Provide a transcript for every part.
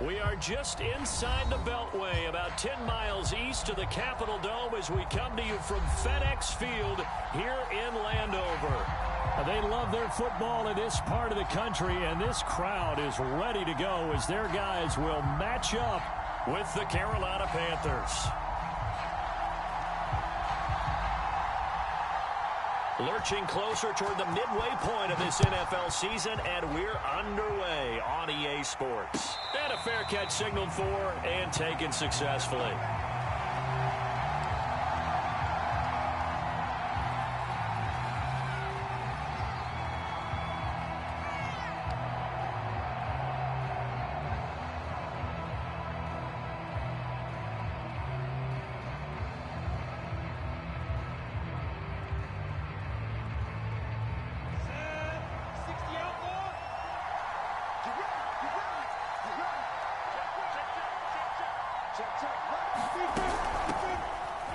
We are just inside the Beltway, about 10 miles east of the Capitol Dome as we come to you from FedEx Field here in Landover. They love their football in this part of the country, and this crowd is ready to go as their guys will match up with the Carolina Panthers. Lurching closer toward the midway point of this NFL season, and we're underway on EA Sports. And a fair catch signaled for and taken successfully.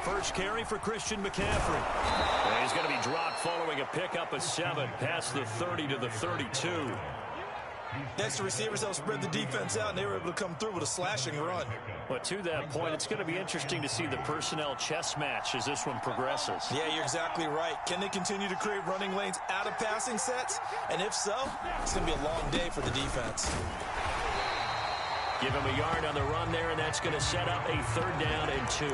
First carry for Christian McCaffrey. And he's going to be dropped following a pickup of 7 past the 30 to the 32. Next, the receivers helped spread the defense out, and they were able to come through with a slashing run. But to that point, it's going to be interesting to see the personnel chess match as this one progresses. Yeah, you're exactly right. Can they continue to create running lanes out of passing sets? And if so, it's going to be a long day for the defense. Give him a yard on the run there, and that's going to set up a 3rd down and 2.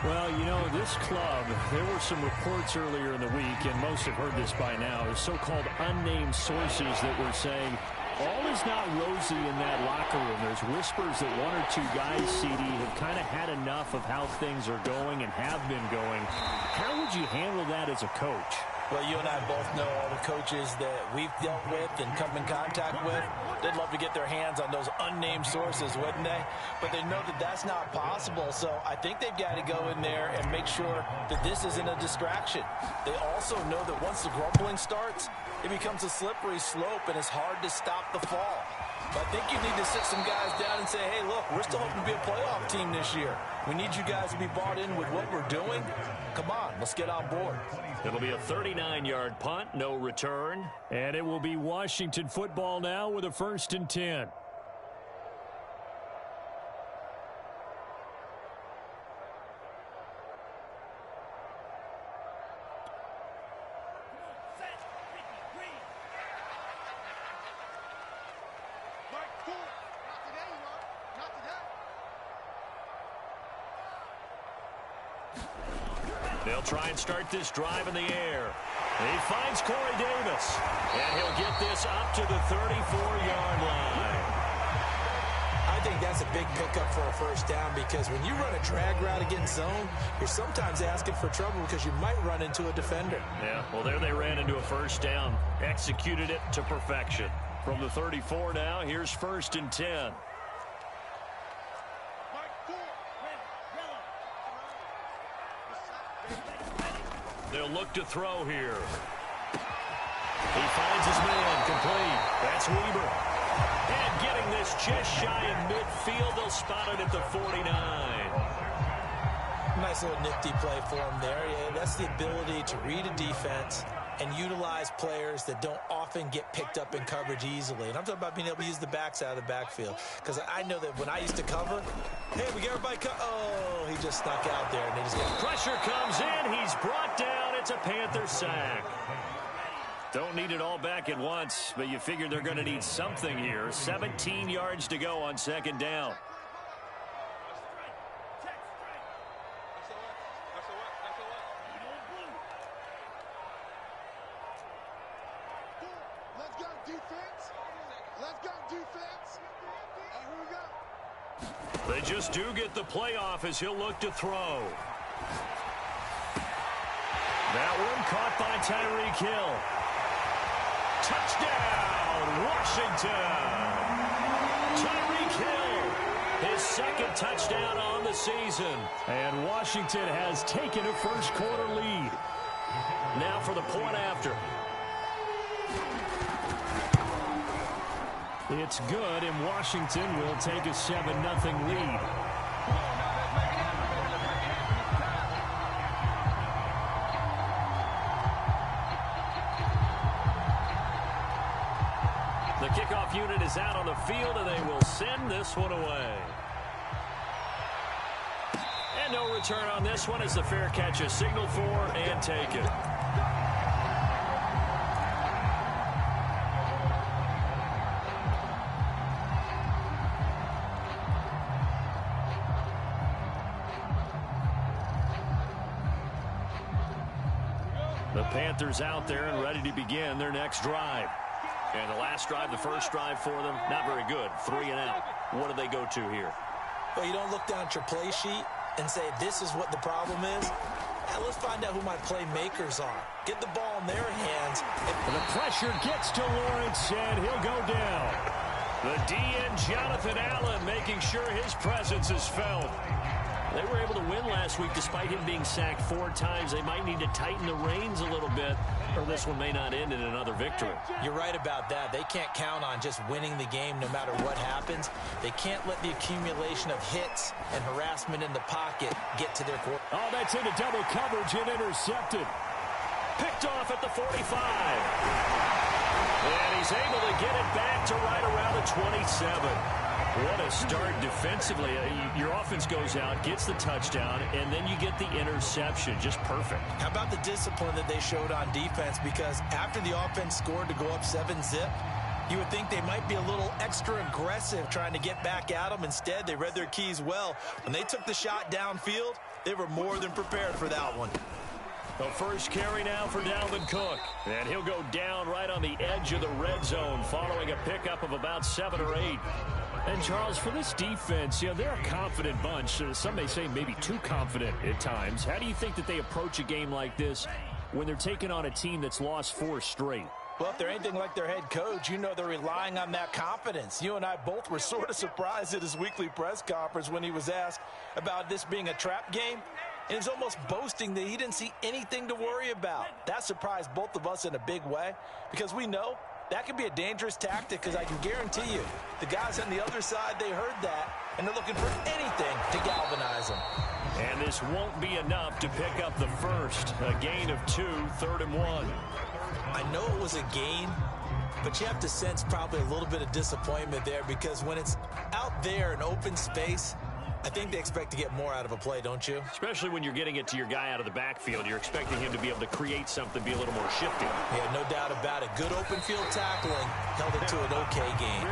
Well, you know, this club, there were some reports earlier in the week, and most have heard this by now, the so-called unnamed sources that were saying all is not rosy in that locker room. There's whispers that 1 or 2 guys, CD, have kind of had enough of how things are going and have been going. How would you handle that as a coach? Well, you and I both know all the coaches that we've dealt with and come in contact with. They'd love to get their hands on those unnamed sources, wouldn't they? But they know that that's not possible, so I think they've got to go in there and make sure that this isn't a distraction. They also know that once the grumbling starts, it becomes a slippery slope, and it's hard to stop the fall. But I think you need to sit some guys down and say, hey, look, we're still hoping to be a playoff team this year. We need you guys to be bought in with what we're doing. Come on, let's get on board. It'll be a 39-yard punt, no return. And it will be Washington football now with a 1st and 10. They'll try and start this drive in the air. He finds Corey Davis, and he'll get this up to the 34-yard line. I think that's a big pickup for a 1st down, because when you run a drag route against zone, you're sometimes asking for trouble because you might run into a defender. Yeah, well, there they ran into a 1st down. Executed it to perfection. From the 34 now, here's 1st and 10. They'll look to throw here. He finds his man complete. That's Weber. And getting this just shy of midfield, they'll spot it at the 49. Nice little nifty play for him there. Yeah, that's the ability to read a defense and utilize players that don't often get picked up in coverage easily. And I'm talking about being able to use the backs out of the backfield. Because I know that when I used to cover, hey, we got everybody oh, he just snuck out there. And they just pressure comes in. He's brought down. It's a Panther sack. Don't need it all back at once, but you figure they're going to need something here. 17 yards to go on 2nd down. They just do get the playoff as he'll look to throw. That one caught by Tyreek Hill. Touchdown, Washington. Tyreek Hill, his 2nd touchdown on the season. And Washington has taken a 1st quarter lead. Now for the point after. It's good, and Washington will take a 7-0 lead. The kickoff unit is out on the field, and they will send this one away. And no return on this one as the fair catch is signaled for and taken. The Panthers out there and ready to begin their next drive. And the last drive, the first drive for them, not very good. 3 and out. What do they go to here? Well, you don't look down at your play sheet and say, this is what the problem is. Now, let's find out who my playmakers are. Get the ball in their hands. And the pressure gets to Lawrence, and he'll go down. The DN, Jonathan Allen, making sure his presence is felt. They were able to win last week despite him being sacked 4 times. They might need to tighten the reins a little bit, or this one may not end in another victory. You're right about that. They can't count on just winning the game no matter what happens. They can't let the accumulation of hits and harassment in the pocket get to their quarter. Oh, that's into double coverage and intercepted. Picked off at the 45. And he's able to get it back to right around the 27. What a start defensively. Your offense goes out, gets the touchdown, and then you get the interception. Just perfect. How about the discipline that they showed on defense? Because after the offense scored to go up 7-zip, you would think they might be a little extra aggressive trying to get back at them. Instead, they read their keys well. When they took the shot downfield, they were more than prepared for that one. The first carry now for Dalvin Cook. And he'll go down right on the edge of the red zone following a pickup of about 7 or 8. And, Charles, for this defense, they're a confident bunch. Some may say maybe too confident at times. How do you think that they approach a game like this when they're taking on a team that's lost 4 straight? Well, if they're anything like their head coach, they're relying on that confidence. You and I both were sort of surprised at his weekly press conference when he was asked about this being a trap game. And he's almost boasting that he didn't see anything to worry about. That surprised both of us in a big way because we know that could be a dangerous tactic because I can guarantee you the guys on the other side, they heard that, and they're looking for anything to galvanize them. And this won't be enough to pick up the first. A gain of 2, 3rd and 1. I know it was a gain, but you have to sense probably a little bit of disappointment there because when it's out there in open space, I think they expect to get more out of a play, don't you? Especially when you're getting it to your guy out of the backfield. You're expecting him to be able to create something, be a little more shifty. Yeah, no doubt about it. Good open field tackling held it to an okay game.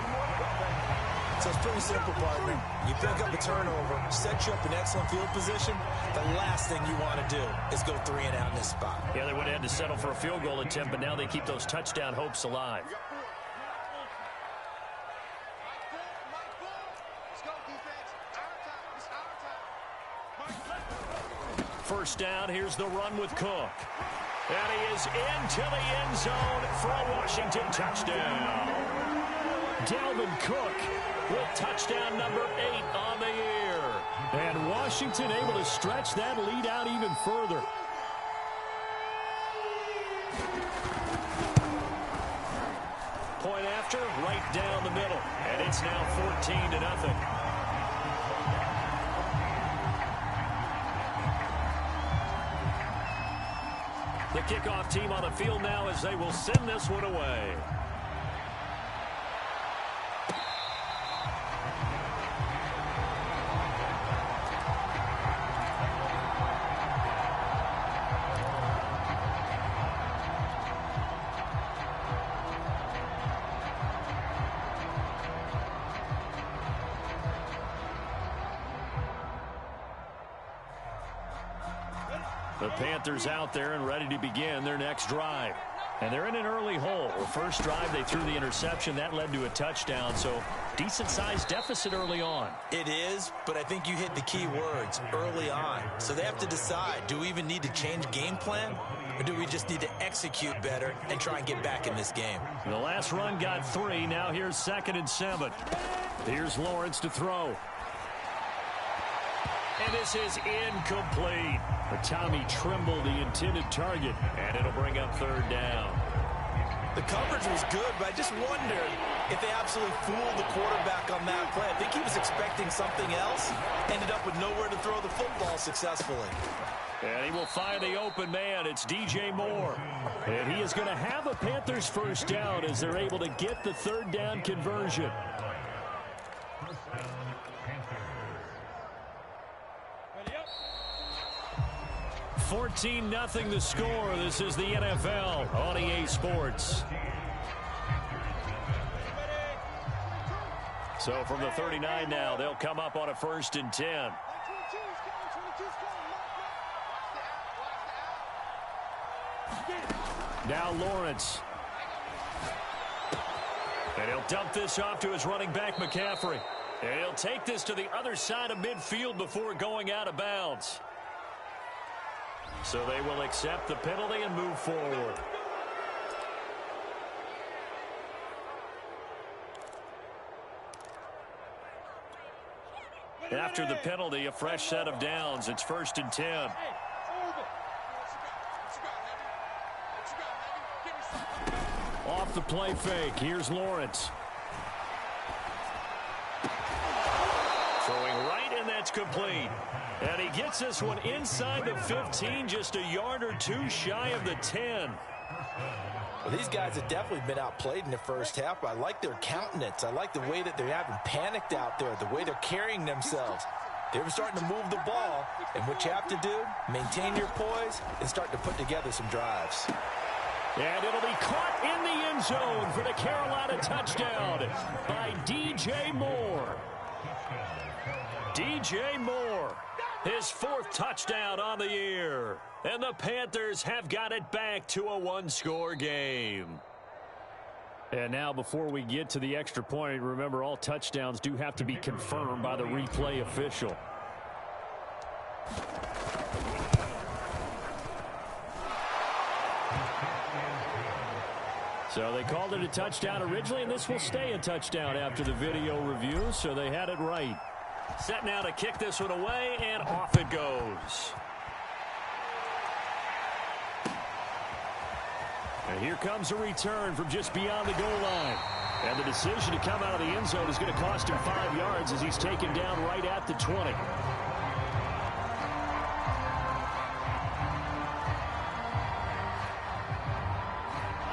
So it's pretty simple, partner. You pick up a turnover, set you up in excellent field position. The last thing you want to do is go 3 and out in this spot. Yeah, they would have had to settle for a field goal attempt, but now they keep those touchdown hopes alive. First down, here's the run with Cook. And he is into the end zone for a Washington touchdown. Dalvin Cook with touchdown number 8 on the year. And Washington able to stretch that lead out even further. Point after, right down the middle. And it's now 14-0. The kickoff team on the field now as they will send this one away. The Panthers out there and ready to begin their next drive. And they're in an early hole. The first drive, they threw the interception. That led to a touchdown, so decent-sized deficit early on. It is, but I think you hit the key words, early on. So they have to decide, do we even need to change game plan, or do we just need to execute better and try and get back in this game? The last run got 3. Now here's 2nd and 7. Here's Lawrence to throw. And this is incomplete. But Tommy Tremble, the intended target, and it'll bring up 3rd down. The coverage was good, but I just wondered if they absolutely fooled the quarterback on that play. I think he was expecting something else, ended up with nowhere to throw the football successfully. And he will find the open man. It's DJ Moore. And he is going to have a Panthers first down as they're able to get the third down conversion. 14-0 the score. This is the NFL on EA Sports. So from the 39 now, they'll come up on a 1st and 10. Now Lawrence. And he'll dump this off to his running back, McCaffrey. And he'll take this to the other side of midfield before going out of bounds. So they will accept the penalty and move forward. After the penalty, a fresh set of downs. It's 1st and 10. Off the play fake. Here's Lawrence. Throwing right, and that's complete. And he gets this one inside the 15, just a yard or two shy of the 10. Well, these guys have definitely been outplayed in the first half, but I like their countenance. I like the way that they haven't panicked out there, the way they're carrying themselves. They're starting to move the ball, and what you have to do, maintain your poise and start to put together some drives. And it'll be caught in the end zone for the Carolina touchdown by DJ Moore. DJ Moore, his 4th touchdown on the year. And the Panthers have got it back to a one-score game. And now before we get to the extra point, remember all touchdowns do have to be confirmed by the replay official. So they called it a touchdown originally, and this will stay a touchdown after the video review, so they had it right. Set now to kick this one away, and off it goes. And here comes a return from just beyond the goal line. And the decision to come out of the end zone is going to cost him 5 yards as he's taken down right at the 20.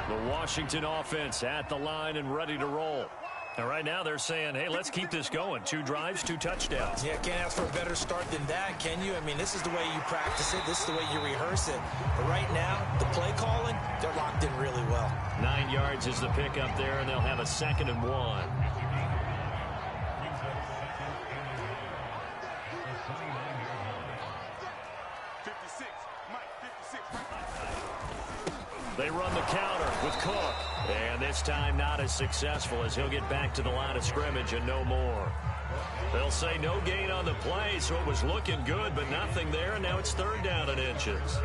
The Washington offense at the line and ready to roll. And right now they're saying, hey, let's keep this going. 2 drives, 2 touchdowns. Yeah, can't ask for a better start than that, can you? I mean, this is the way you practice it. This is the way you rehearse it. But right now, the play calling, they're locked in really well. 9 yards is the pickup there, and they'll have a 2nd and 1. They run the counter with Cook. And this time not as successful as he'll get back to the line of scrimmage and no more. They'll say no gain on the play, so it was looking good, but nothing there, and now it's 3rd down and inches.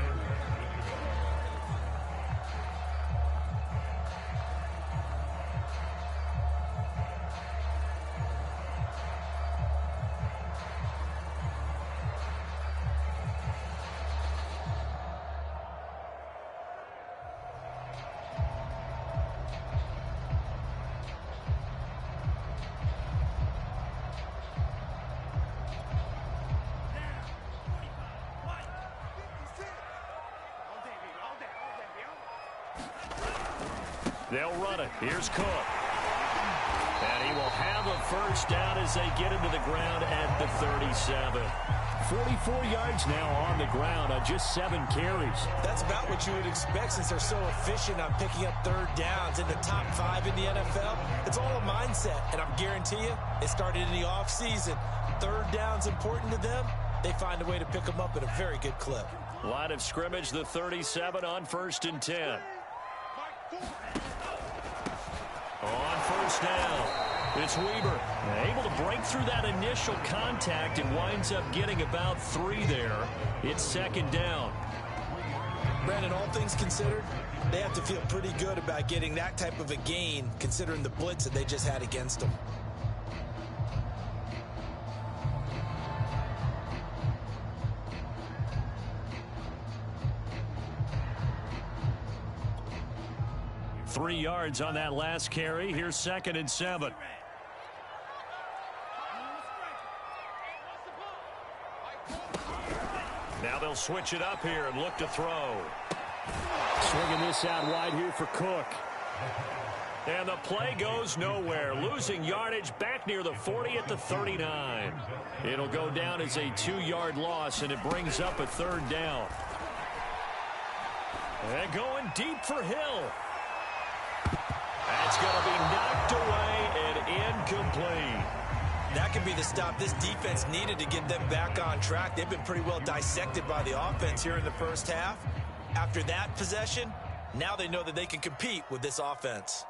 They'll run it. Here's Cook. And he will have a first down as they get him to the ground at the 37. 44 yards now on the ground on just 7 carries. That's about what you would expect since they're so efficient on picking up 3rd downs in the top 5 in the NFL. It's all a mindset, and I guarantee you it started in the offseason. 3rd down's important to them. They find a way to pick them up at a very good clip. Line of scrimmage, the 37 on 1st and 10. On 1st down, it's Weber. Able to break through that initial contact and winds up getting about 3 there. It's 2nd down. Brandon, all things considered, they have to feel pretty good about getting that type of a gain considering the blitz that they just had against them. 3 yards on that last carry. Here's 2nd and 7. Now they'll switch it up here and look to throw. Swinging this out wide here for Cook. And the play goes nowhere. Losing yardage back near the 40 at the 39. It'll go down as a 2-yard loss, and it brings up a 3rd down. And going deep for Hill. That's going to be knocked away and incomplete. That could be the stop this defense needed to get them back on track. They've been pretty well dissected by the offense here in the first half. After that possession, now they know that they can compete with this offense.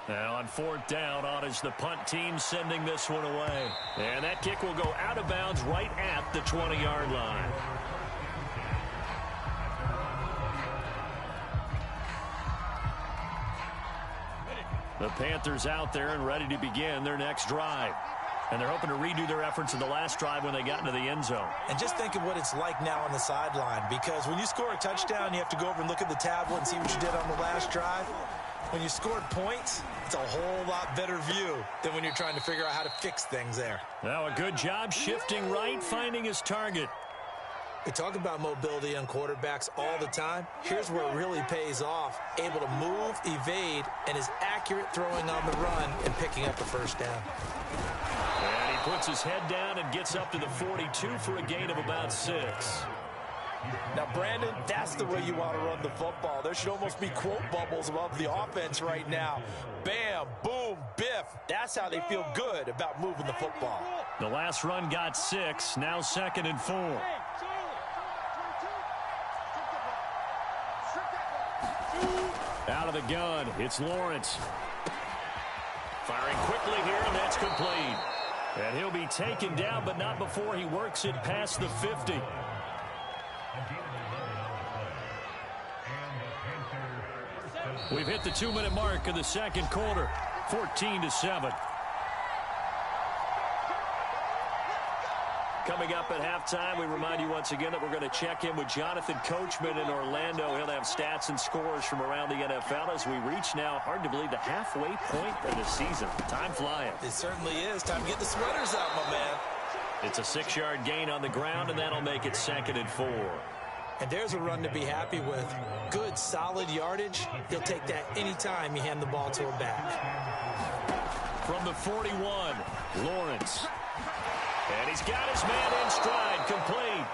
Now on 4th down, on is the punt team sending this one away. And that kick will go out of bounds right at the 20-yard line. The Panthers out there and ready to begin their next drive. And they're hoping to redo their efforts in the last drive when they got into the end zone. And just think of what it's like now on the sideline, because when you score a touchdown, you have to go over and look at the tablet and see what you did on the last drive. When you scored points, it's a whole lot better view than when you're trying to figure out how to fix things there. Now a good job shifting right, finding his target. We talk about mobility on quarterbacks all the time. Here's where it really pays off. Able to move, evade, and is accurate throwing on the run and picking up a 1st down. And he puts his head down and gets up to the 42 for a gain of about 6. Now, Brandon, that's the way you want to run the football. There should almost be quote bubbles above the offense right now. Bam, boom, biff. That's how they feel good about moving the football. The last run got 6. Now 2nd and 4. Out of the gun, it's Lawrence. Firing quickly here, and that's complete. And he'll be taken down, but not before he works it past the 50. We've hit the 2-minute mark of the 2nd quarter, 14-7. Coming up at halftime, we remind you once again that we're going to check in with Jonathan Coachman in Orlando. He'll have stats and scores from around the NFL as we reach now, hard to believe, the halfway point of the season. Time flying. It certainly is. Time to get the sweaters out, my man. It's a 6-yard gain on the ground, and that'll make it 2nd and 4. And there's a run to be happy with. Good, solid yardage. He'll take that anytime you hand the ball to a back. From the 41, Lawrence. And he's got his man in stride, complete.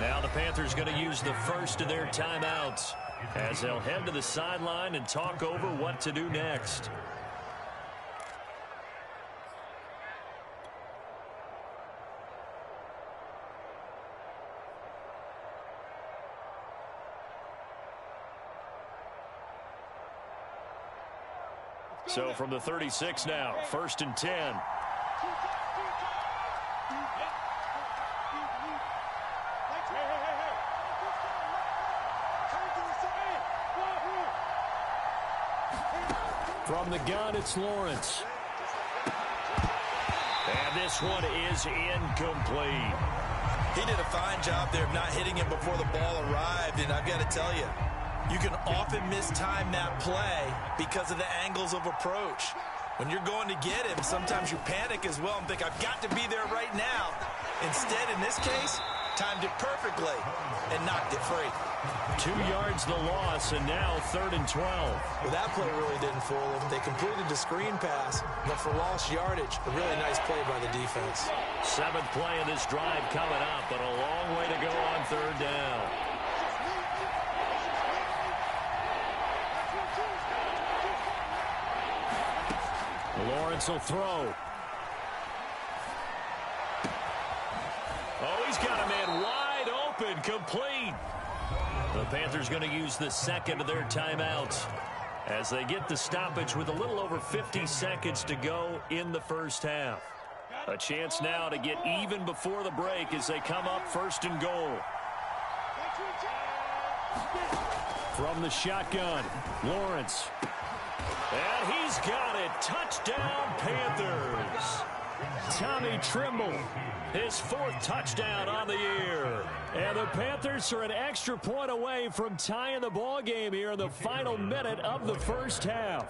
Now the Panthers going to use the first of their timeouts as they'll head to the sideline and talk over what to do next. So from the 36 now, 1st and 10. From the gun, it's Lawrence. And this one is incomplete. He did a fine job there of not hitting him before the ball arrived, and I've got to tell you, you can often mistime that play because of the angles of approach. When you're going to get him, sometimes you panic as well and think, I've got to be there right now. Instead, in this case, timed it perfectly and knocked it free. 2 yards the loss, and now 3rd and 12. Well, that play really didn't fool them. They completed the screen pass, but for lost yardage, a really nice play by the defense. 7th play of this drive coming up, but a long way to go on 3rd down. Lawrence will throw. Oh, he's got a man wide open, complete. The Panthers going to use the 2nd of their timeouts as they get the stoppage with a little over 50 seconds to go in the first half. A chance now to get even before the break as they come up 1st and goal. From the shotgun, Lawrence. And he's got it. Touchdown, Panthers. Tommy Trimble, his 4th touchdown on the year. And the Panthers are an extra point away from tying the ball game here in the final minute of the first half.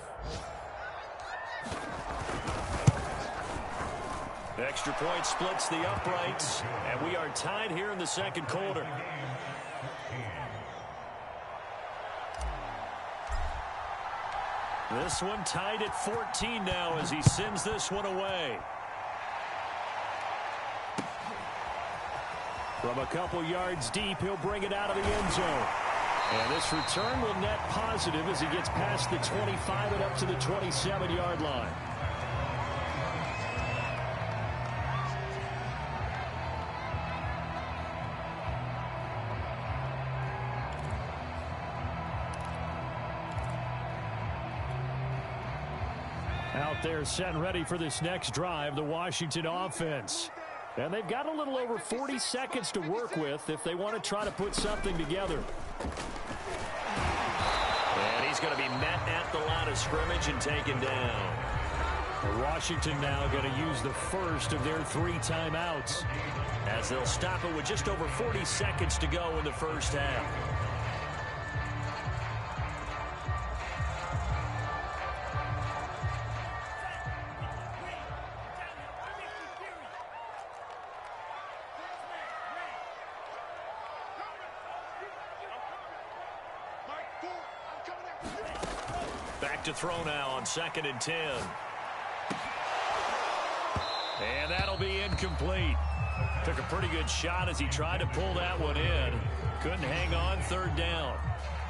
Extra point splits the uprights, and we are tied here in the second quarter. This one tied at 14 now as he sends this one away. From a couple yards deep, he'll bring it out of the end zone. And this return will net positive as he gets past the 25 and up to the 27-yard line. Out there set and ready for this next drive, the Washington offense. And they've got a little over 40 seconds to work with if they want to try to put something together. And he's going to be met at the line of scrimmage and taken down. Washington now going to use the first of their 3 timeouts, as they'll stop it with just over 40 seconds to go in the first half. Back to throw now on 2nd and 10. And that'll be incomplete. Took a pretty good shot as he tried to pull that one in. Couldn't hang on 3rd down.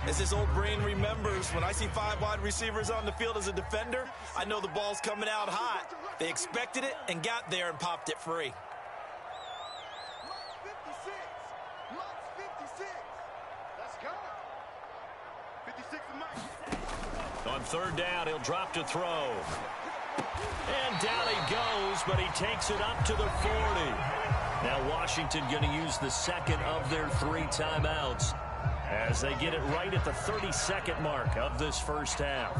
As his old brain remembers, when I see 5 wide receivers on the field as a defender, I know the ball's coming out hot. They expected it and got there and popped it free. On 3rd down, he'll drop to throw. And down he goes, but he takes it up to the 40. Now Washington going to use the 2nd of their 3 timeouts as they get it right at the 30-second mark of this first half.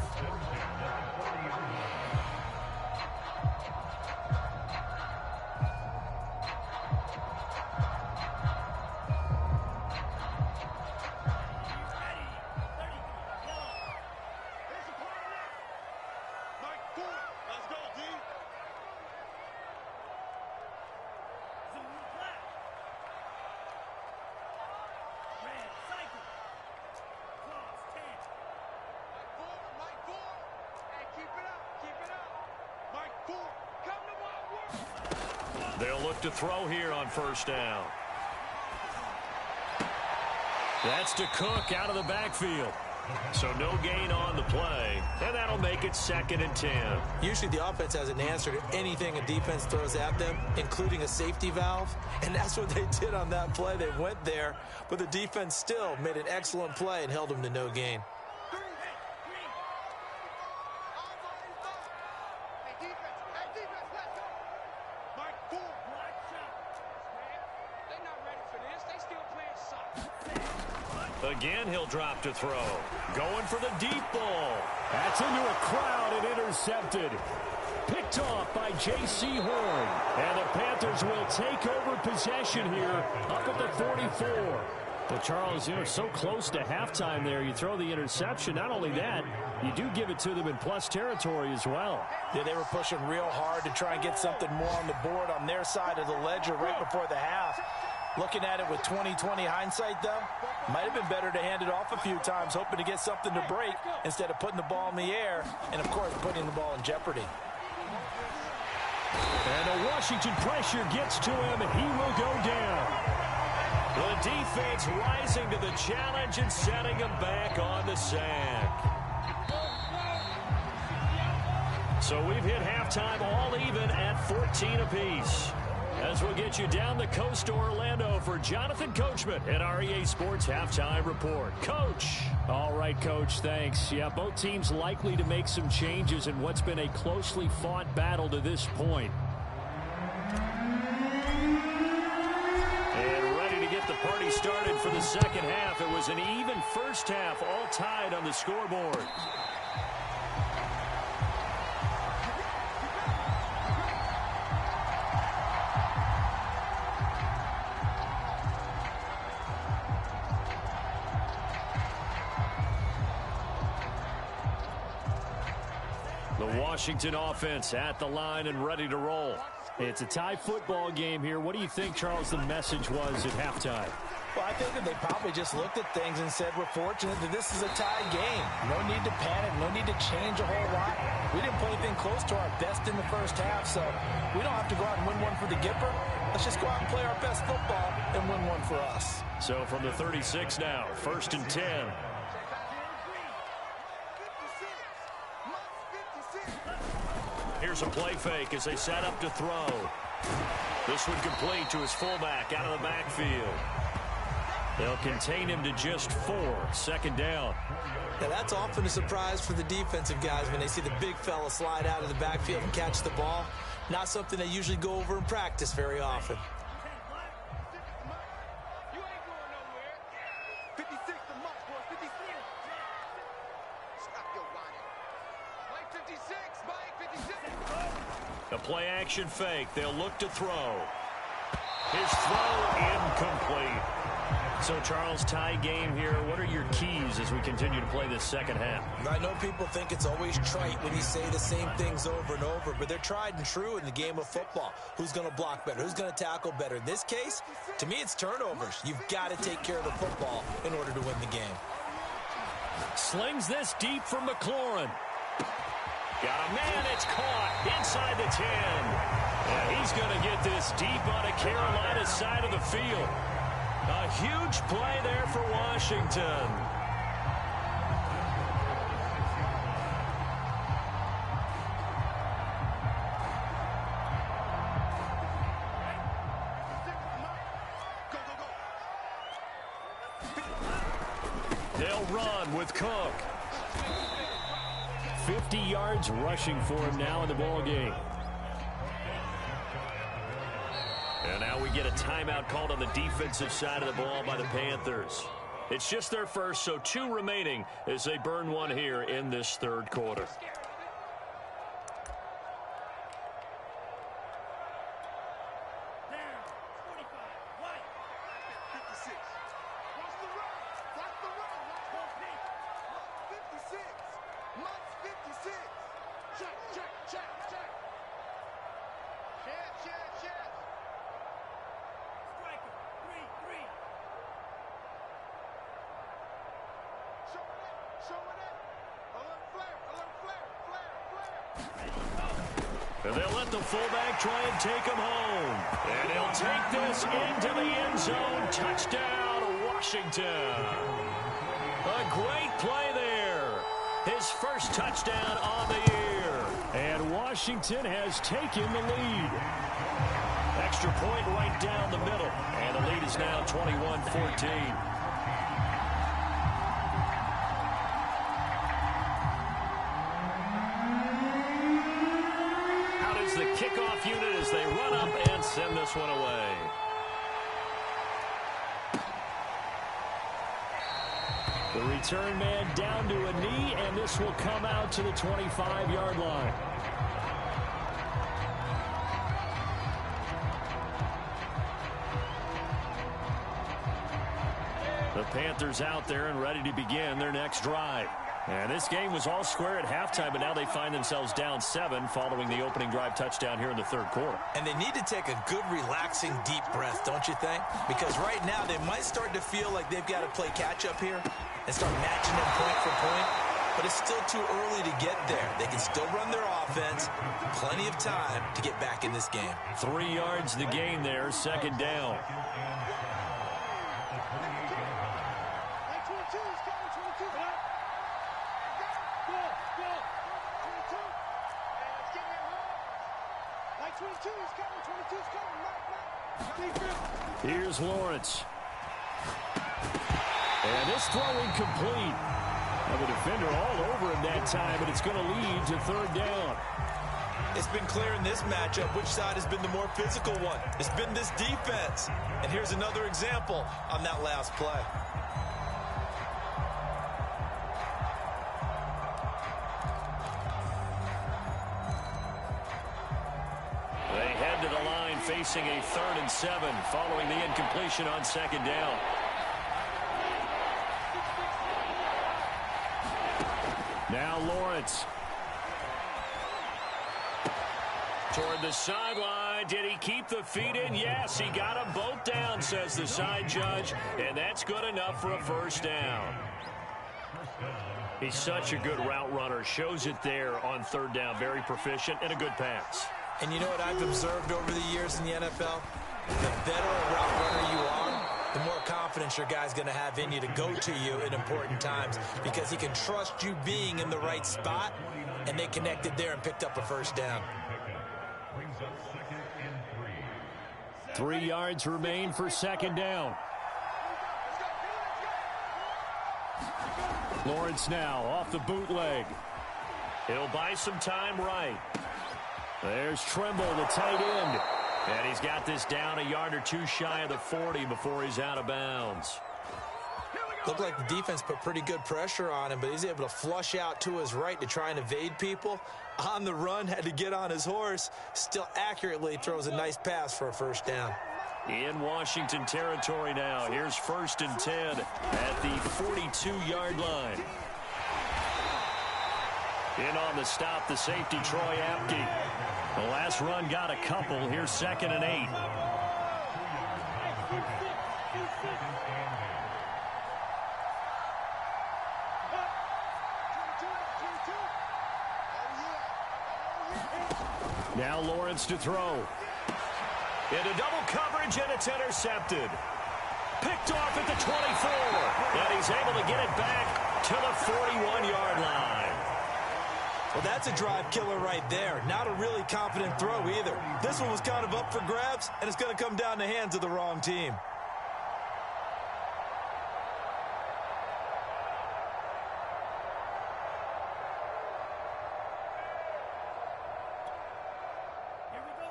They'll look to throw here on 1st down. That's to Cook out of the backfield. So no gain on the play, and that'll make it 2nd and 10. Usually the offense has an answer to anything a defense throws at them, including a safety valve, and that's what they did on that play. They went there, but the defense still made an excellent play and held them to no gain. Again, he'll drop to throw. Going for the deep ball. That's into a crowd and intercepted. Picked off by J.C. Horn. And the Panthers will take over possession here up at the 44. Well, Charles, so close to halftime there. You throw the interception. Not only that, you do give it to them in plus territory as well. Yeah, they were pushing real hard to try and get something more on the board on their side of the ledger right before the half. Looking at it with 20/20 hindsight, though, might have been better to hand it off a few times, hoping to get something to break instead of putting the ball in the air and, of course, putting the ball in jeopardy. And the Washington pressure gets to him, and he will go down. The defense rising to the challenge and setting him back on the sack. So we've hit halftime all even at 14 apiece. As we'll get you down the coast to Orlando for Jonathan Coachman at our EA Sports Halftime Report. Coach. All right, Coach, thanks. Yeah, both teams likely to make some changes in what's been a closely fought battle to this point. And ready to get the party started for the second half. It was an even first half, all tied on the scoreboard. Washington offense at the line and ready to roll. It's a tie football game here. What do you think, Charles, the message was at halftime? Well, I think that they probably just looked at things and said, we're fortunate that this is a tie game. No need to panic. No need to change a whole lot. We didn't play anything close to our best in the first half, so we don't have to go out and win one for the Gipper. Let's just go out and play our best football and win one for us. So from the 36 now, 1st and 10. Here's a play fake as they set up to throw. This one complete to his fullback out of the backfield. They'll contain him to just 4. 2nd down. Now that's often a surprise for the defensive guys when they see the big fella slide out of the backfield and catch the ball. Not something they usually go over in practice very often. A play action fake. They'll look to throw. His throw incomplete. So, Charles, tie game here. What are your keys as we continue to play this second half? I know people think it's always trite when you say the same things over and over, but they're tried and true in the game of football. Who's going to block better? Who's going to tackle better? In this case, to me, it's turnovers. You've got to take care of the football in order to win the game. Slings this deep from McLaurin. Got a man, it's caught inside the 10. And he's going to get this deep on a Carolina side of the field. A huge play there for Washington. They'll run with Cook. 50 yards rushing for him now in the ball game. And now we get a timeout called on the defensive side of the ball by the Panthers. It's just their first, so 2 remaining as they burn one here in this 3rd quarter. And they'll let the fullback try and take him home. And he'll take this into the end zone. Touchdown, Washington. A great play there. His first touchdown on the year. And Washington has taken the lead. Extra point right down the middle. And the lead is now 21-14. The kickoff unit as they run up and send this one away. The return man down to a knee, and this will come out to the 25-yard line. The Panthers out there and ready to begin their next drive. And this game was all square at halftime, but now they find themselves down 7 following the opening drive touchdown here in the 3rd quarter. And they need to take a good, relaxing, deep breath, don't you think? Because right now they might start to feel like they've got to play catch-up here and start matching them point for point. But it's still too early to get there. They can still run their offense. Plenty of time to get back in this game. 3 yards the gain there, 2nd down. Here's Lawrence. And this throw incomplete. Now the defender all over him that time, but it's going to lead to 3rd down. It's been clear in this matchup which side has been the more physical one. It's been this defense. And here's another example on that last play. They head to the line facing a 3rd and 7 following the incompletion on 2nd down. Now Lawrence. Toward the sideline. Did he keep the feet in? Yes, he got them both down, says the side judge. And that's good enough for a first down. He's such a good route runner. Shows it there on third down. Very proficient and a good pass. And you know what I've observed over the years in the NFL? The better a route runner you are, the more confidence your guy's going to have in you to go to you in important times because he can trust you being in the right spot, and they connected there and picked up a first down. 3 yards remain for second down. Lawrence now off the bootleg. He'll buy some time right. There's Trimble, the tight end. And he's got this down a yard or two shy of the 40 before he's out of bounds. Looked like the defense put pretty good pressure on him, but he's able to flush out to his right to try and evade people. On the run, had to get on his horse. Still accurately throws a nice pass for a first down. In Washington territory now. Here's 1st and 10 at the 42-yard line. In on the stop, the safety, Troy Apke. The last run got a couple. Here's 2nd and 8. Now Lawrence to throw. Into double coverage, and it's intercepted. Picked off at the 24. And he's able to get it back to the 41-yard line. Well, that's a drive killer right there. Not a really confident throw either. This one was kind of up for grabs, and it's going to come down the hands of the wrong team.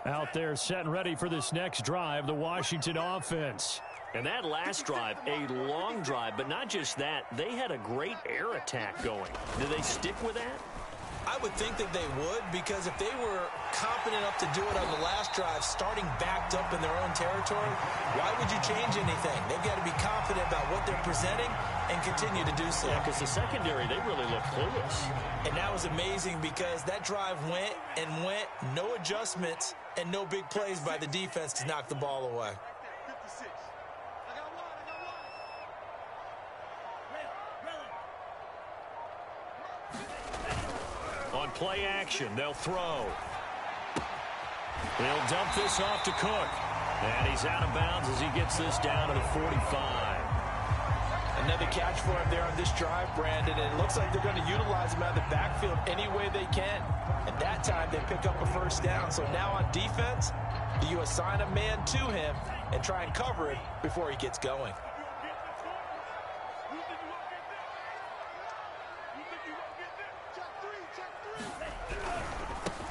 Out there set and ready for this next drive, the Washington offense. And that last drive, a long drive, but not just that. They had a great air attack going. Do they stick with that? I would think that they would, because if they were confident enough to do it on the last drive, starting backed up in their own territory, why would you change anything? They've got to be confident about what they're presenting and continue to do so. Yeah, because the secondary, they really look clueless. And that was amazing because that drive went and went, no adjustments, and no big plays by the defense to knock the ball away. On play action, they'll throw. They'll dump this off to Cook. And he's out of bounds as he gets this down to the 45. Another catch for him there on this drive, Brandon. And it looks like they're going to utilize him out of the backfield any way they can. And that time they pick up a first down. So now on defense, you assign a man to him and try and cover it before he gets going.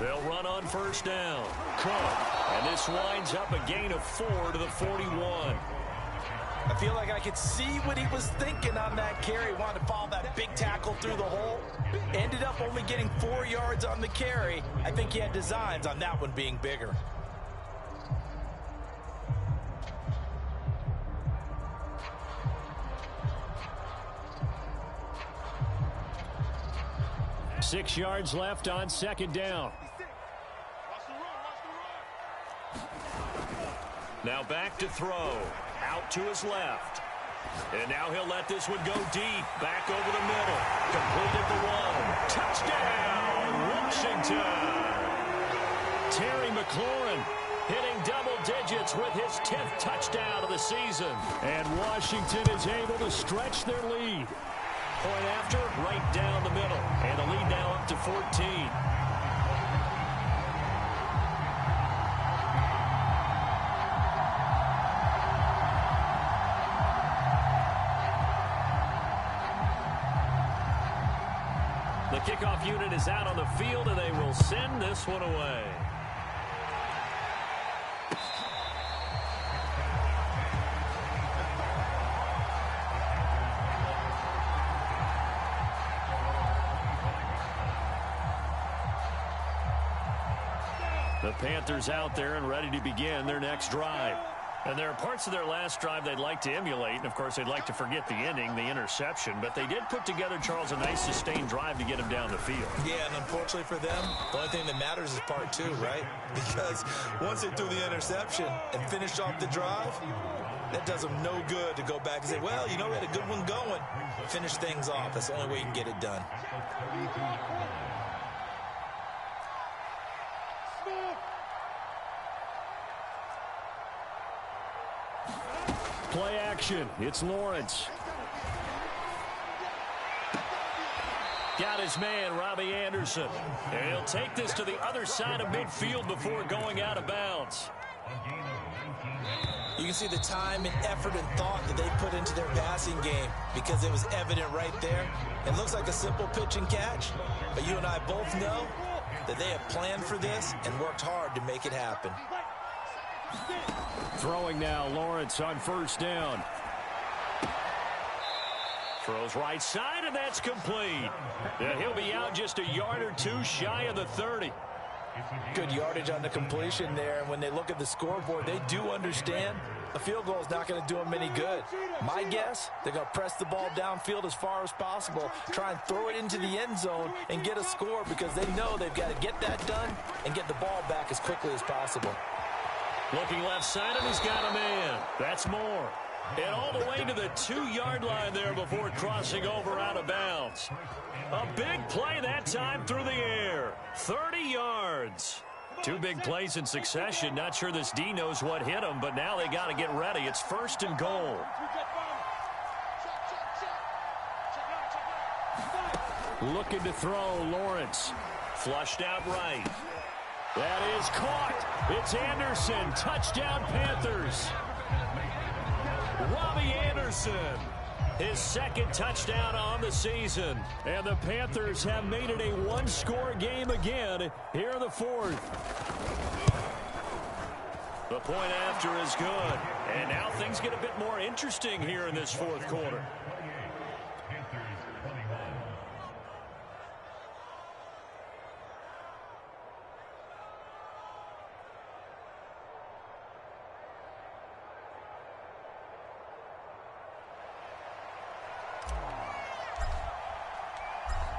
They'll run on first down. Cook. And this winds up a gain of 4 to the 41. I feel like I could see what he was thinking on that carry. Wanted to follow that big tackle through the hole. Ended up only getting 4 yards on the carry. I think he had designs on that one being bigger. Six yards left on second down. Now back to throw. Out to his left. And now he'll let this one go deep. Back over the middle. Completed the one. Touchdown, Washington. Terry McLaurin hitting double digits with his 10th touchdown of the season. And Washington is able to stretch their lead. Point after, right down the middle. And the lead now up to 14. The kickoff unit is out on the field, and they will send this one away. The Panthers out there and ready to begin their next drive. And there are parts of their last drive they'd like to emulate, and, of course, they'd like to forget the ending, the interception. But they did put together, Charles, a nice sustained drive to get him down the field. Yeah, and unfortunately for them, the only thing that matters is part two, right? Because once they threw the interception and finished off the drive, that does them no good to go back and say, well, you know, we had a good one going. Finish things off. That's the only way you can get it done. Play action. It's Lawrence. Got his man, Robbie Anderson. And he'll take this to the other side of midfield before going out of bounds. You can see the time and effort and thought that they put into their passing game because it was evident right there. It looks like a simple pitch and catch, but you and I both know that they have planned for this and worked hard to make it happen. Throwing now, Lawrence on first down. Throws right side, and that's complete. Yeah, he'll be out just a yard or two shy of the 30. Good yardage on the completion there, and when they look at the scoreboard, they do understand a field goal is not going to do them any good. My guess, they're going to press the ball downfield as far as possible, try and throw it into the end zone and get a score because they know they've got to get that done and get the ball back as quickly as possible. Looking left side, and he's got a man. That's Moore. And all the way to the 2-yard line there before crossing over out of bounds. A big play that time through the air. 30 yards. Two big plays in succession. Not sure this D knows what hit him, but now they got to get ready. It's first and goal. Looking to throw, Lawrence. Flushed out right. That is caught. It's Anderson. Touchdown, Panthers. Robbie Anderson, his second touchdown on the season. And the Panthers have made it a one-score game again here in the fourth. The point after is good. And now things get a bit more interesting here in this fourth quarter.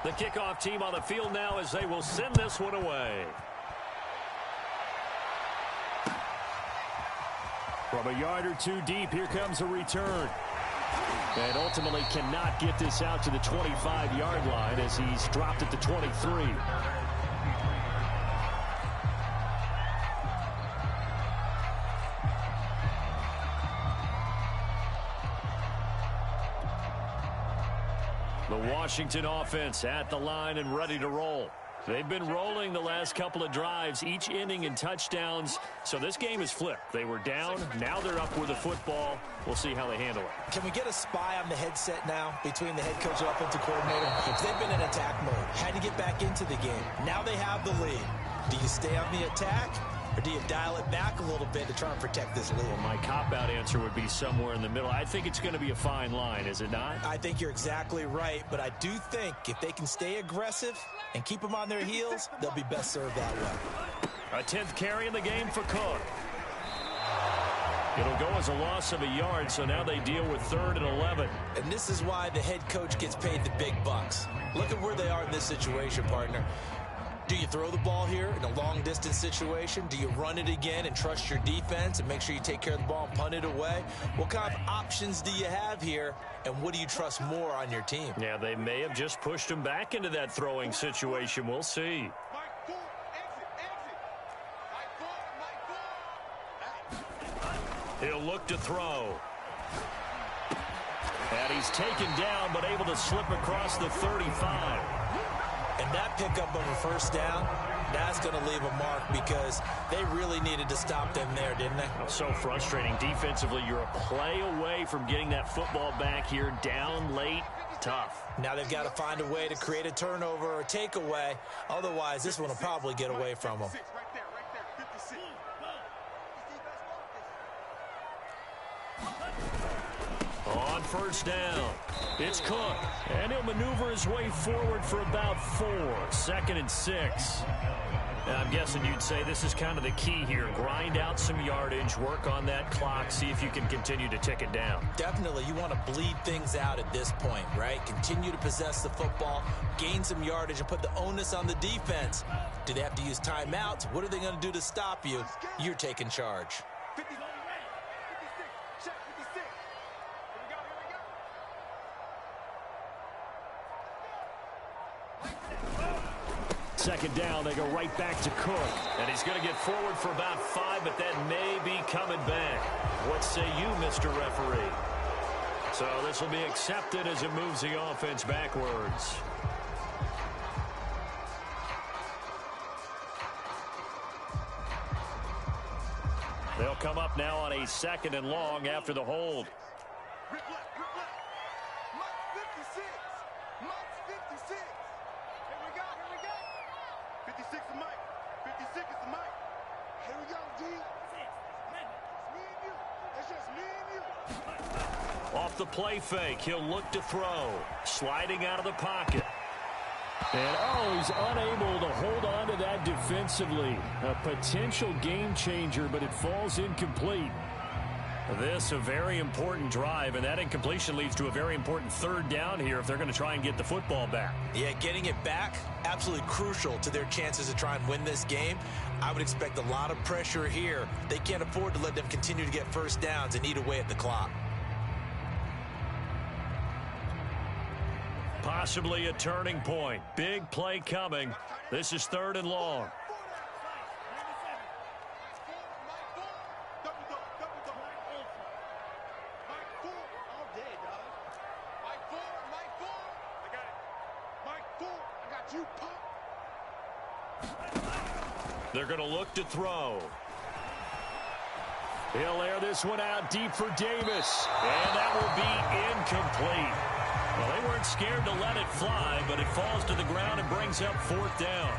The kickoff team on the field now as they will send this one away. From a yard or two deep, here comes a return. And ultimately cannot get this out to the 25-yard line as he's dropped at the 23. The Washington offense at the line and ready to roll. They've been rolling the last couple of drives, each inning in touchdowns. So this game is flipped. They were down. Now they're up with the football. We'll see how they handle it. Can we get a spy on the headset now between the head coach and offensive coordinator? They've been in attack mode. Had to get back into the game. Now they have the lead. Do you stay on the attack? Or do you dial it back a little bit to try and protect this lead? Well, my cop-out answer would be somewhere in the middle. I think it's going to be a fine line, is it not? I think you're exactly right, but I do think if they can stay aggressive and keep them on their heels, they'll be best served that way. A 10th carry in the game for Cook. It'll go as a loss of a yard, so now they deal with 3rd and 11. And this is why the head coach gets paid the big bucks. Look at where they are in this situation, partner. Do you throw the ball here in a long-distance situation? Do you run it again and trust your defense and make sure you take care of the ball and punt it away? What kind of options do you have here, and what do you trust more on your team? Yeah, they may have just pushed him back into that throwing situation. We'll see. He'll look to throw. And he's taken down, but able to slip across the 35. And that pickup of a first down, that's going to leave a mark because they really needed to stop them there, didn't they? So frustrating. Defensively, you're a play away from getting that football back here down late. Tough. Now they've got to find a way to create a turnover or a takeaway. Otherwise, this one will probably get away from them. first down. It's Cook, and he'll maneuver his way forward for about 4. 2nd and 6. Now, I'm guessing you'd say this is kind of the key here. Grind out some yardage, work on that clock, see if you can continue to tick it down. Definitely, you want to bleed things out at this point, right? Continue to possess the football, gain some yardage, and put the onus on the defense. Do they have to use timeouts? What are they going to do to stop you? You're taking charge. 56, check 56. Here we go. 2nd down, they go right back to Cook. And he's going to get forward for about 5, but that may be coming back. What say you, Mr. Referee? So this will be accepted as it moves the offense backwards. They'll come up now on a 2nd and long after the hold. Rip left. Mike 56. Mike's 56. Here we go. 56 is Mike. 56 is the Mike. Here we go, D. Me and you. It's just me and you. Off the play fake, he'll look to throw. Sliding out of the pocket. And, he's unable to hold on to that defensively. A potential game changer, but it falls incomplete. This a very important drive, and that incompletion leads to a very important 3rd down here if they're going to try and get the football back. Yeah, getting it back, absolutely crucial to their chances to try and win this game. I would expect a lot of pressure here. They can't afford to let them continue to get first downs and eat away at the clock. Possibly a turning point. Big play coming. This is 3rd and long. They're going to look to throw. He'll air this one out deep for Davis. And that will be incomplete. Well, they weren't scared to let it fly, but it falls to the ground and brings up 4th down.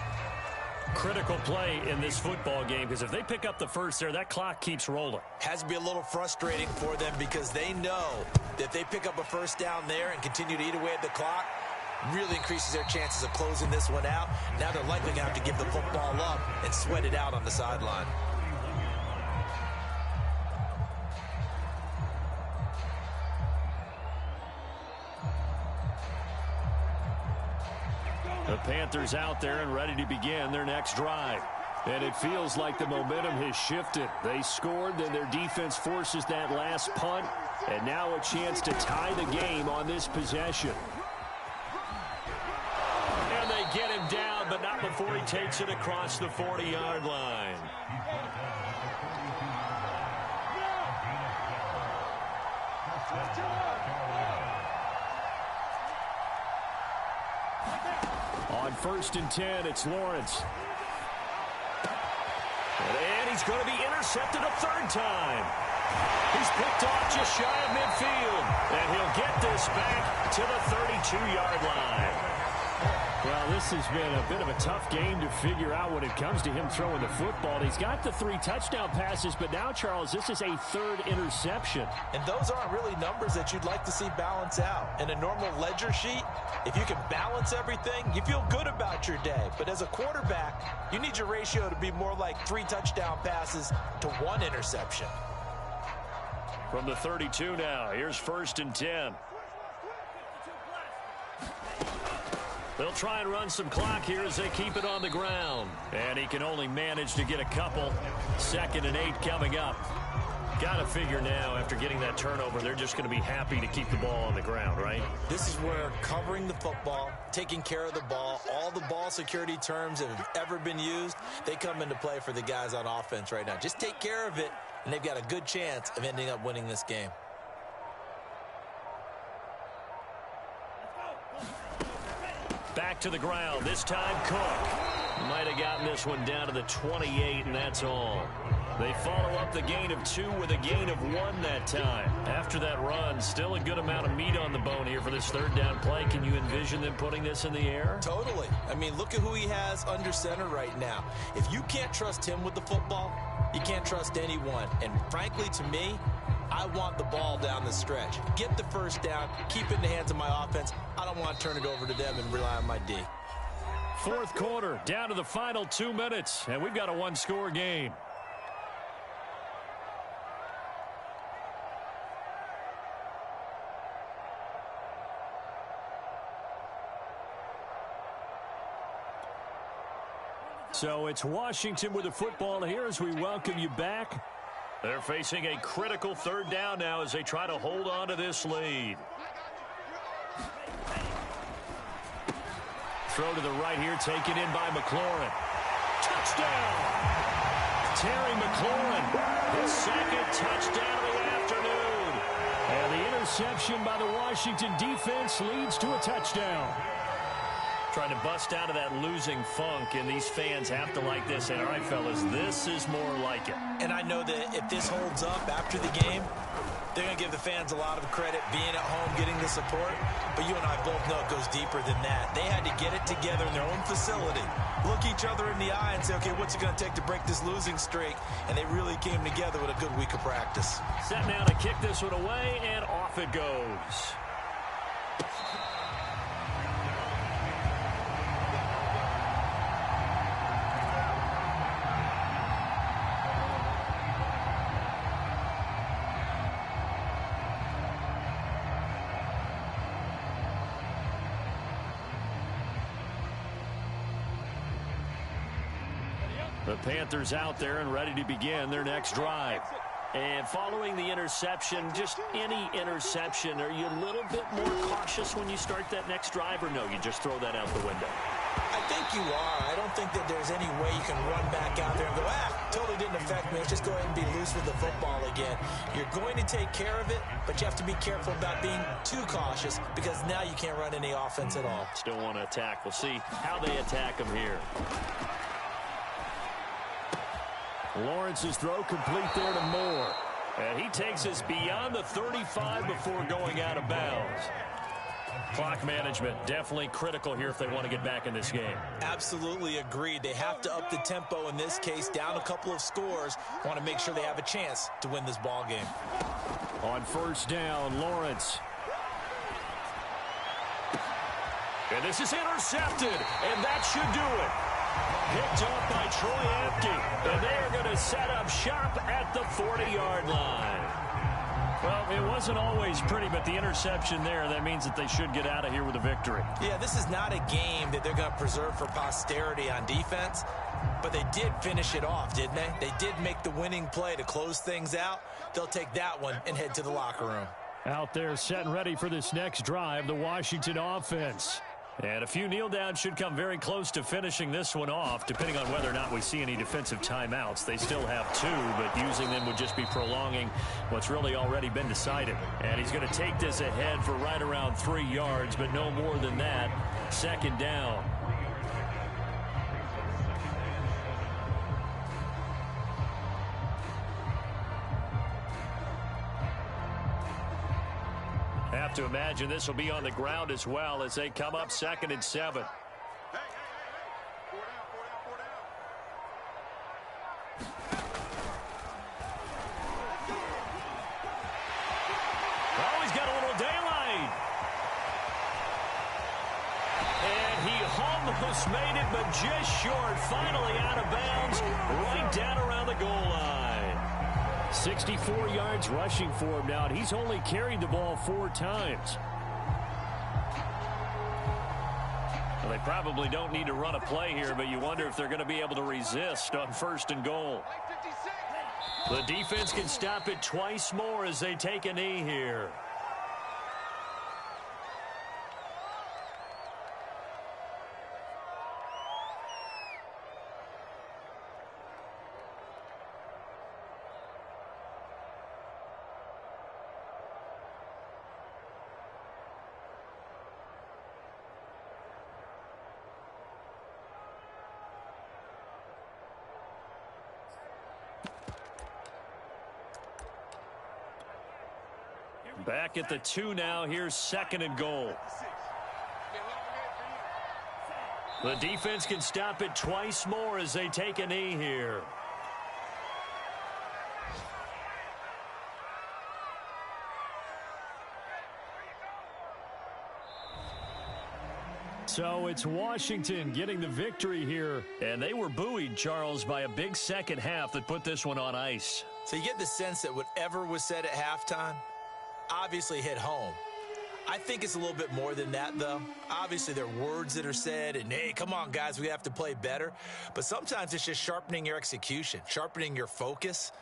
Critical play in this football game, because if they pick up the first there, that clock keeps rolling. Has to be a little frustrating for them because they know that if they pick up a first down there and continue to eat away at the clock, really increases their chances of closing this one out. Now they're likely going to have to give the football up and sweat it out on the sideline. The Panthers out there and ready to begin their next drive. And it feels like the momentum has shifted. They scored, then their defense forces that last punt. And now a chance to tie the game on this possession. And they get him down, but not before he takes it across the 40-yard line. On 1st and 10, it's Lawrence. And he's going to be intercepted a 3rd time. He's picked off just shy of midfield. And he'll get this back to the 32-yard line. Well, this has been a bit of a tough game to figure out when it comes to him throwing the football. He's got the 3 touchdown passes, but now, Charles, this is a 3rd interception. And those aren't really numbers that you'd like to see balance out. In a normal ledger sheet, if you can balance everything, you feel good about your day. But as a quarterback, you need your ratio to be more like 3 touchdown passes to 1 interception. From the 32 now, here's 1st and 10. They'll try and run some clock here as they keep it on the ground. And he can only manage to get a couple. 2nd and 8 coming up. Got to figure now, after getting that turnover, they're just going to be happy to keep the ball on the ground, right? This is where covering the football, taking care of the ball, all the ball security terms that have ever been used, they come into play for the guys on offense right now. Just take care of it, and they've got a good chance of ending up winning this game. Back to the ground. This time, Cook might have gotten this one down to the 28, and that's all. They follow up the gain of 2 with a gain of 1 that time. After that run, still a good amount of meat on the bone here for this 3rd down play. Can you envision them putting this in the air? Totally. I mean, look at who he has under center right now. If you can't trust him with the football, you can't trust anyone. And frankly, to me, I want the ball down the stretch. Get the first down, keep it in the hands of my offense. I don't want to turn it over to them and rely on my D. Fourth quarter, down to the final 2 minutes, and we've got a one-score game. So it's Washington with the football here as we welcome you back. They're facing a critical third down now as they try to hold on to this lead. Throw to the right here, taken in by McLaurin. Touchdown! Terry McLaurin, his second touchdown of the afternoon. And the interception by the Washington defense leads to a touchdown. Trying to bust out of that losing funk, and these fans have to like this. And all right, fellas, this is more like it. And I know that if this holds up after the game, they're going to give the fans a lot of credit being at home, getting the support. But you and I both know it goes deeper than that. They had to get it together in their own facility, look each other in the eye and say, okay, what's it going to take to break this losing streak? And they really came together with a good week of practice. Set now to kick this one away, and off it goes. The Panthers out there and ready to begin their next drive. And following the interception, just any interception, are you a little bit more cautious when you start that next drive, or no, you just throw that out the window? I think you are. I don't think that there's any way you can run back out there and go, totally didn't affect me. Let's just go ahead and be loose with the football again. You're going to take care of it, but you have to be careful about being too cautious because now you can't run any offense at all. Still want to attack. We'll see how they attack them here. Lawrence's throw complete there to Moore. And he takes us beyond the 35 before going out of bounds. Clock management definitely critical here if they want to get back in this game. Absolutely agreed. They have to up the tempo in this case, down a couple of scores. Want to make sure they have a chance to win this ball game. On first down, Lawrence. And this is intercepted, and that should do it. Picked up by Troy Apke, and they are going to set up shop at the 40-yard line. Well, it wasn't always pretty, but the interception there, that means that they should get out of here with a victory. Yeah, this is not a game that they're going to preserve for posterity on defense, but they did finish it off, didn't they? They did make the winning play to close things out. They'll take that one and head to the locker room. Out there set and ready for this next drive, the Washington offense. And a few kneel downs should come very close to finishing this one off, depending on whether or not we see any defensive timeouts. They still have two, but using them would just be prolonging what's really already been decided. And he's going to take this ahead for right around 3 yards, but no more than that. Second down. Have to imagine this will be on the ground as well as they come up 2nd and 7. Hey. 4 down. Oh, he's got a little daylight. And he almost made it, but just short. Finally out of bounds, right down around the goal line. 64 yards rushing for him now, and he's only carried the ball 4 times. Well, they probably don't need to run a play here, but you wonder if they're going to be able to resist on 1st and goal. The defense can stop it twice more as they take a knee here. Back at the 2 now. Here's 2nd and goal. The defense can stop it twice more as they take a knee here. So it's Washington getting the victory here. And they were buoyed, Charles, by a big second half that put this one on ice. So you get the sense that whatever was said at halftime obviously hit home. I think it's a little bit more than that, though. Obviously, there are words that are said, and, hey, come on, guys, we have to play better. But sometimes it's just sharpening your execution, sharpening your focus,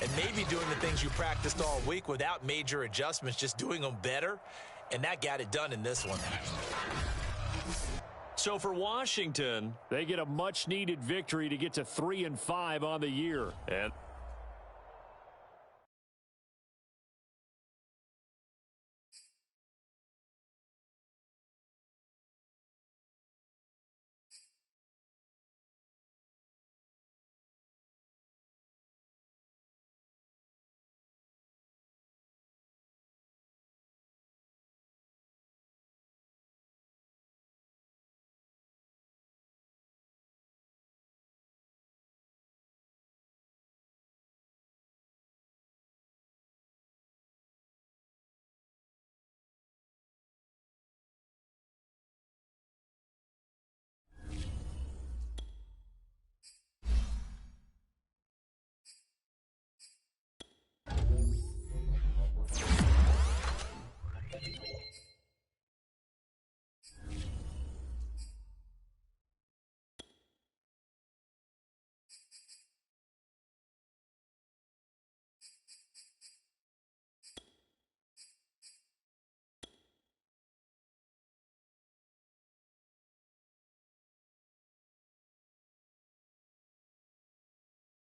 and maybe doing the things you practiced all week without major adjustments, just doing them better. And that got it done in this one. So for Washington, they get a much-needed victory to get to 3-5 on the year. and